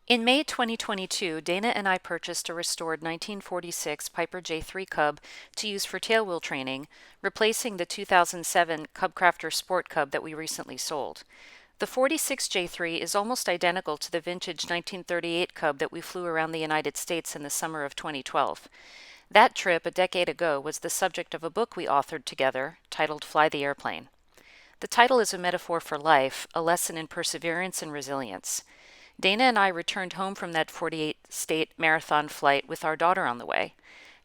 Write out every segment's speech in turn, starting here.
In May 2022, Dana and I purchased a restored 1946 Piper J-3 Cub to use for tailwheel training, replacing the 2007 Cubcrafters Sport Cub that we recently sold. The 46 J3 is almost identical to the vintage 1938 Cub that we flew around the United States in the summer of 2012. That trip, a decade ago, was the subject of a book we authored together, titled Fly the Airplane. The title is a metaphor for life, a lesson in perseverance and resilience. Dana and I returned home from that 48-state marathon flight with our daughter on the way.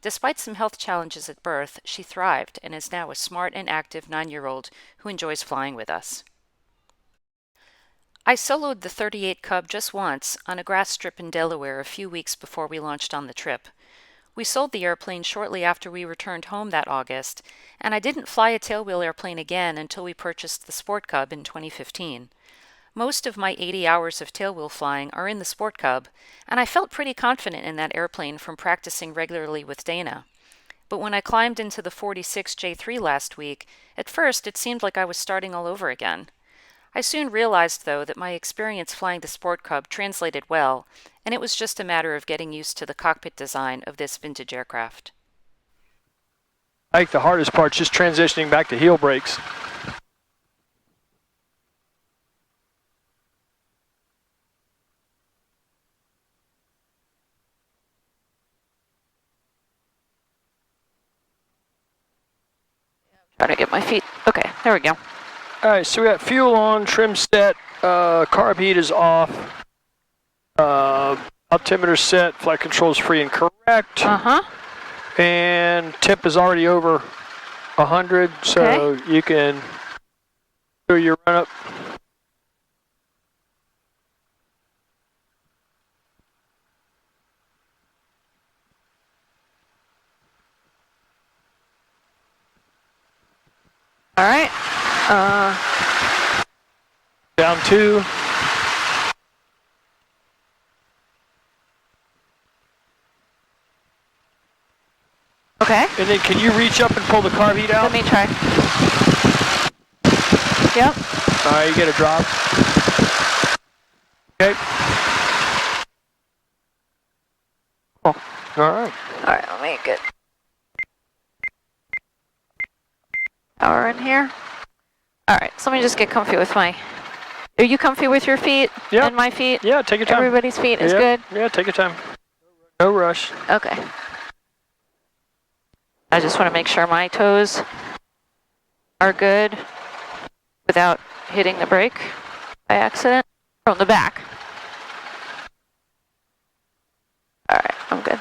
Despite some health challenges at birth, she thrived and is now a smart and active 9-year-old who enjoys flying with us. I soloed the 38 Cub just once on a grass strip in Delaware a few weeks before we launched on the trip. We sold the airplane shortly after we returned home that August, and I didn't fly a tailwheel airplane again until we purchased the Sport Cub in 2015. Most of my 80 hours of tailwheel flying are in the Sport Cub, and I felt pretty confident in that airplane from practicing regularly with Dana. But when I climbed into the 46 J3 last week, at first it seemed like I was starting all over again. I soon realized, though, that my experience flying the Sport Cub translated well, and it was just a matter of getting used to the cockpit design of this vintage aircraft. I think the hardest part is just transitioning back to heel brakes. Try to get my feet. Okay, there we go. All right, so we got fuel on, trim set, carb heat is off, altimeter set, flight controls free and correct. And temp is already over 100, so okay, you can do your run up. All right. Down 2. Okay. And then can you reach up and pull the carb heat out? Let me try. Yep. All right, you get a drop. Okay. Cool. All right. All right, let me get power in here. All right, so let me just get comfy with my... Are you comfy with your feet and my feet? Yeah, take your time. Everybody's feet is good? Yeah, take your time. No rush. Okay. I just want to make sure my toes are good without hitting the brake by accident from the back. All right, I'm good.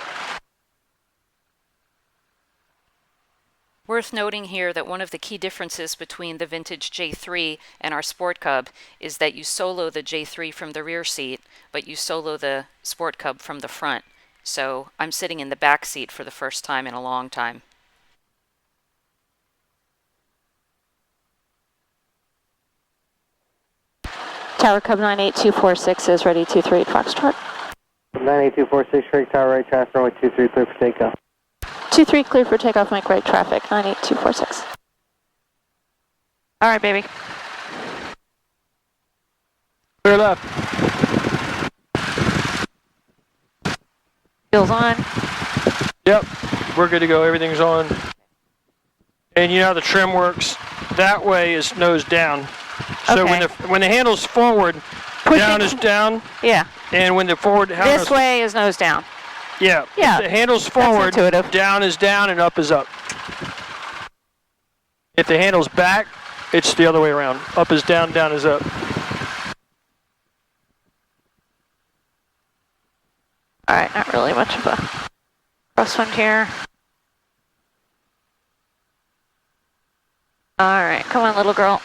Worth noting here that one of the key differences between the vintage J3 and our Sport Cub is that you solo the J3 from the rear seat, but you solo the Sport Cub from the front. So I'm sitting in the back seat for the first time in a long time. Tower Cub 98246 is ready, 238 Foxtrot. 98246, Frank Tower, right traffic, runway 23, clear for takeoff. 23 clear for takeoff, Mike, right traffic, 98246. All right, baby. Clear left. Wheels on. Yep, we're good to go, everything's on. And you know how the trim works? That way is nose down. So okay, when the handle's forward, down is down. Yeah. And when the forward this way is nose down. Yeah. Yeah. If the handle's forward, down is down and up is up. If the handle's back, it's the other way around. Up is down, down is up. All right, not really much of a crosswind here. All right, come on, little girl.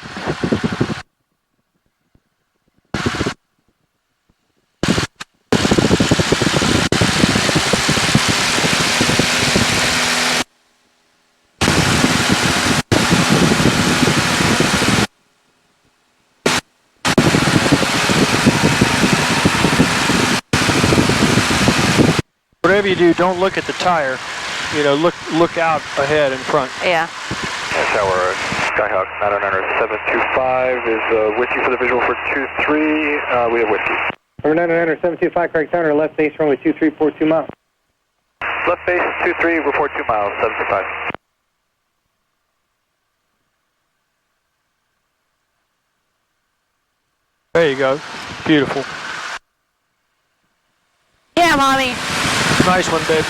Whatever you do, don't look at the tire. You know, look out ahead in front. Yeah. Tower, Skyhawk 909 725 is with you for the visual for 23. We have whiskey. Number 900, 725, correct counter, left base runway 2342 miles. Left base 23, report 2 miles, 725. There you go. Beautiful. Yeah, Mommy. Nice one, babe.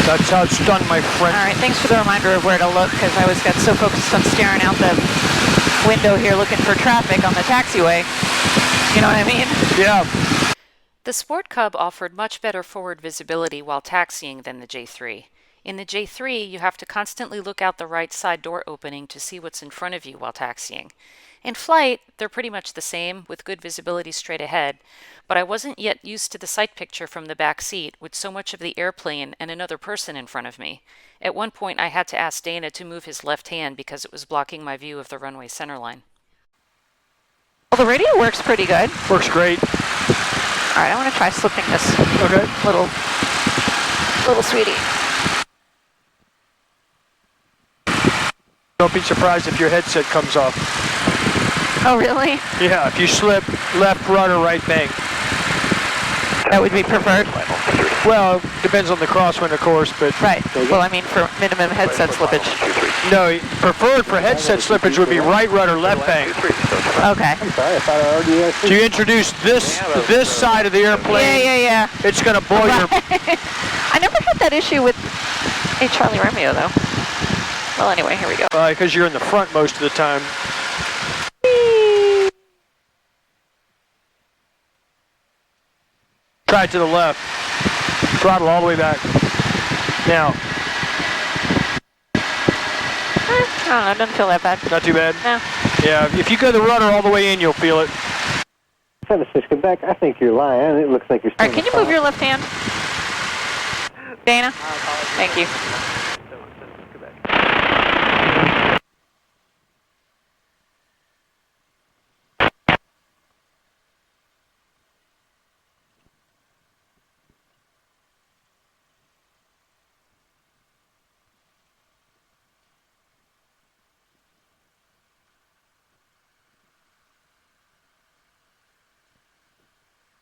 That's how it's done, my friend. All right, thanks for the reminder of where to look, because I got so focused on staring out the window here looking for traffic on the taxiway. You know what I mean? Yeah. The Sport Cub offered much better forward visibility while taxiing than the J3. In the J3, you have to constantly look out the right side door opening to see what's in front of you while taxiing. In flight, they're pretty much the same, with good visibility straight ahead, but I wasn't yet used to the sight picture from the back seat with so much of the airplane and another person in front of me. At one point, I had to ask Dana to move his left hand because it was blocking my view of the runway centerline. Well, the radio works pretty good. Works great. All right, I want to try slipping this Okay. little sweetie. Don't be surprised if your headset comes off. Oh, really? Yeah, if you slip, left rudder, right bank. That would be preferred. Well, depends on the crosswind, of course, but... Right. Well, I mean, for minimum headset slippage. No, preferred for headset slippage would be right rudder, left bank. Okay. I'm sorry, I thought I already asked So you introduce this side of the airplane. Yeah. It's going to blow your... I never had that issue with a Charlie Romeo, though. Well, anyway, here we go. Because you're in the front most of the time. Try it to the left. Throttle all the way back. Now. I don't know, it doesn't feel that bad. Not too bad? No. Yeah, if you go the rudder all the way in, you'll feel it. 76, Quebec, I think you're lying. It looks like you're still All right, can you move your left hand? Dana? Thank you.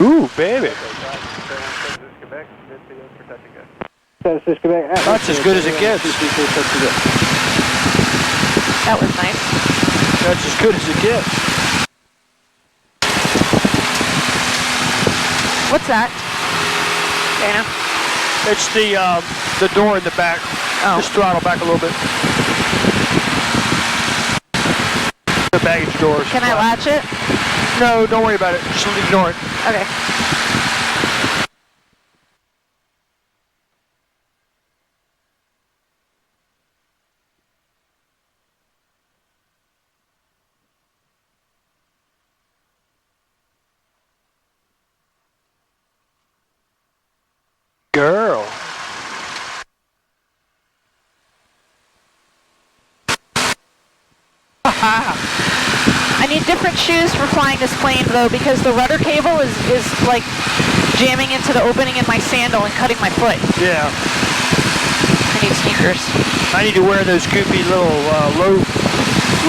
Ooh, baby. 76, Quebec. That's as good as it gets. That was nice. That's as good as it gets. What's that? Dana? It's the door in the back. Oh. Just throttle back a little bit. The baggage doors. Can I latch it? No, don't worry about it. Just ignore it. Okay. Girl. I need different shoes for flying this plane, though, because the rudder cable is like jamming into the opening in my sandal and cutting my foot. Yeah. I need sneakers. I need to wear those goopy little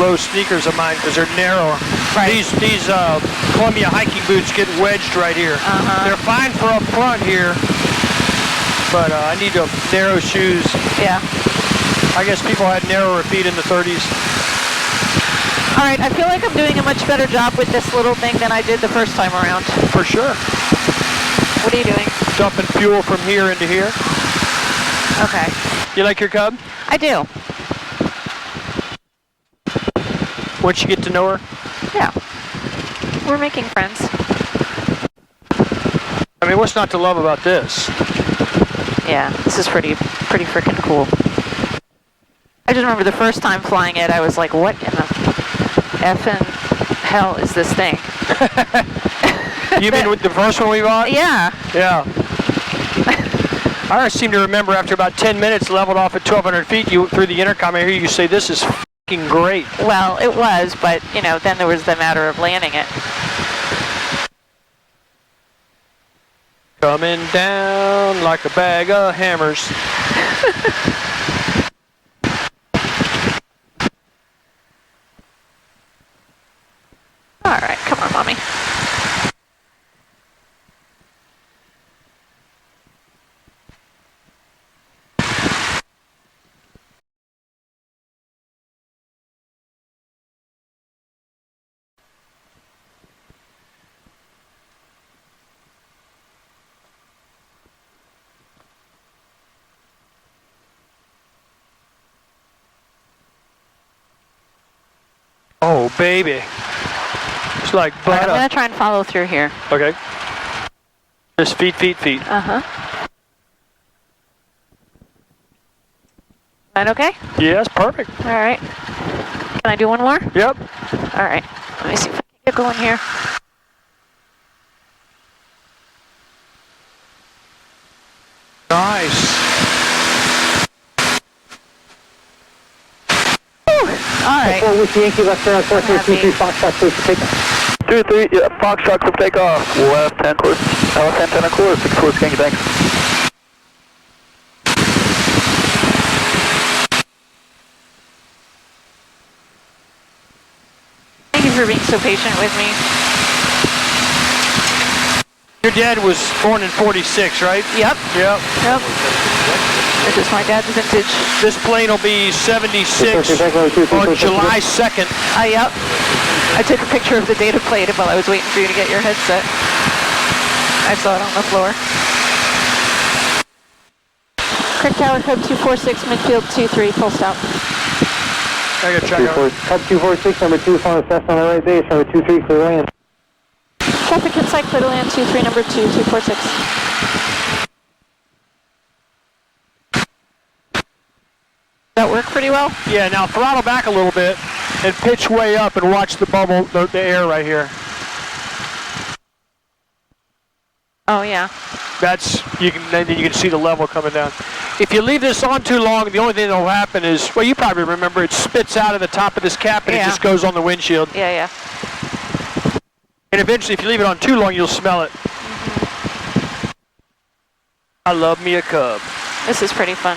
low sneakers of mine because they're narrower. Right. These Columbia hiking boots get wedged right here. They're fine for up front here, but I need narrow shoes. Yeah. I guess people had narrower feet in the 30s. All right, I feel like I'm doing a much better job with this little thing than I did the first time around. For sure. What are you doing? Dumping fuel from here into here. Okay. You like your Cub? I do. Once you get to know her? Yeah. We're making friends. I mean, what's not to love about this? Yeah, this is pretty freaking cool. I just remember the first time flying it, I was like, what in the effing hell is this thing? You mean with the first one we bought? Yeah. Yeah. I seem to remember after about 10 minutes leveled off at 1,200 feet, you through the intercom, I hear you say, this is f***ing great. Well, it was, but, you know, then there was the matter of landing it. Coming down like a bag of hammers. All right, come on, Mommy. Oh, baby. It's like All right, I'm butter. going to try and follow through here. Okay. Just feet. Uh-huh. That okay? Yes, perfect. All right. Can I do one more? Yep. All right. Let me see if I can get going here. Nice. All right. Four with Yankee, left turn on course here, happy. 23 Foxtrot, please to take off. 23, yeah, Foxtrot, clip take off. Left 10 course, left 10 course, 6 course, Yankee, thanks. Thank you for being so patient with me. Your dad was born in 46, right? Yep. Yep. Yep. This is my dad's vintage. This plane will be 76 on July 2nd. Yep. I took a picture of the data plate while I was waiting for you to get your headset. I saw it on the floor. Correct tower, code 246, midfield 23, full stop. I gotta check out. Cub 246, number 2, final assess on the right base, number 23, clear land. Traffic inside, clear to land, 23, number 2, 246. That work pretty well? Yeah, now throttle back a little bit and pitch way up and watch the bubble, the air right here. Oh yeah. That's, then you can see the level coming down. If you leave this on too long, the only thing that will happen is, well, you probably remember, it spits out of the top of this cap and it just goes on the windshield. Yeah. And eventually, if you leave it on too long, you'll smell it. I love me a Cub. This is pretty fun.